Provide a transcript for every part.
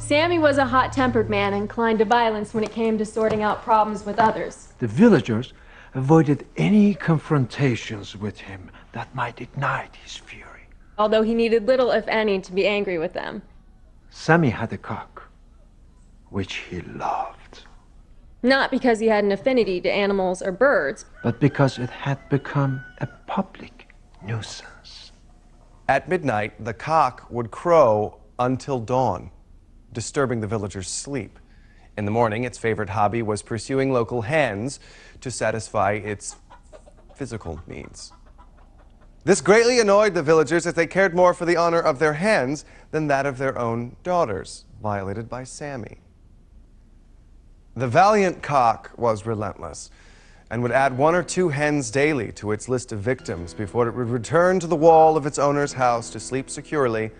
Sammy was a hot-tempered man inclined to violence when it came to sorting out problems with others. The villagers avoided any confrontations with him that might ignite his fury. Although he needed little, if any, to be angry with them. Sami had a cock, which he loved. Not because he had an affinity to animals or birds, but because it had become a public nuisance. At midnight, the cock would crow until dawn, disturbing the villagers' sleep. In the morning, its favorite hobby was pursuing local hens to satisfy its physical needs. This greatly annoyed the villagers as they cared more for the honor of their hens than that of their own daughters, violated by Sami. The valiant cock was relentless and would add 1 or 2 hens daily to its list of victims before it would return to the wall of its owner's house to sleep securely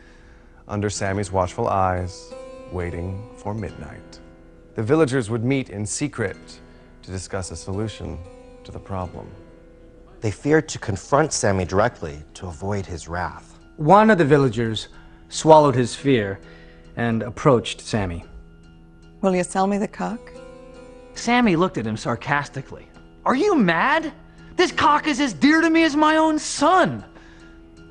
under Sami's watchful eyes, waiting for midnight. The villagers would meet in secret to discuss a solution to the problem. They feared to confront Sami directly to avoid his wrath. One of the villagers swallowed his fear and approached Sami. Will you sell me the cock? Sami looked at him sarcastically. Are you mad? This cock is as dear to me as my own son.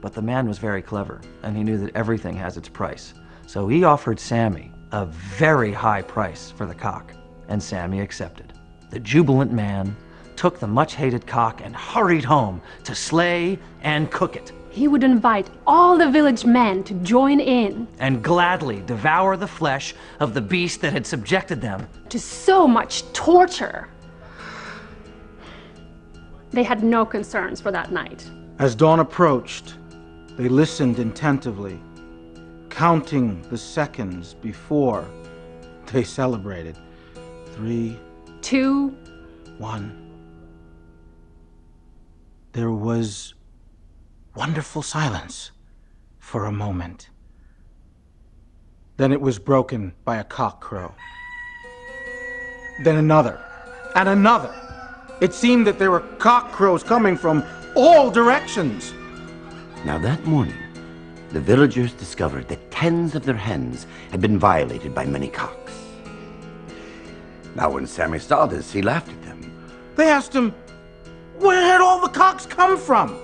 But the man was very clever, and he knew that everything has its price. So he offered Sami a very high price for the cock, and Sami accepted. The jubilant man took the much-hated cock and hurried home to slay and cook it. He would invite all the village men to join in. And gladly devour the flesh of the beast that had subjected them to so much torture. They had no concerns for that night. As dawn approached, they listened attentively, counting the seconds before they celebrated. 3, 2, 1. There was wonderful silence for a moment. Then it was broken by a cock crow. Then another, and another. It seemed that there were cock crows coming from all directions. Now that morning, the villagers discovered that tens of their hens had been violated by many cocks. Now when Sami saw this, he laughed at them. They asked him, where had all the cocks come from?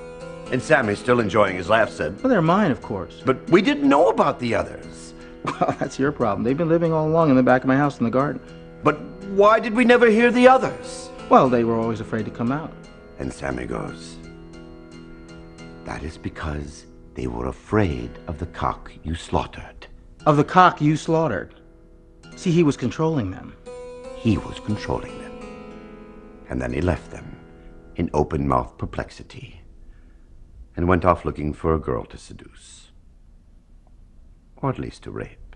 And Sami, still enjoying his laugh, said, Well, they're mine, of course. But we didn't know about the others. Well, that's your problem. They've been living all along in the back of my house in the garden. But why did we never hear the others? Well, they were always afraid to come out. And Sami goes, That is because they were afraid of the cock you slaughtered. Of the cock you slaughtered? See, he was controlling them. He was controlling them. And then he left them in open-mouthed perplexity and went off looking for a girl to seduce. Or at least to rape.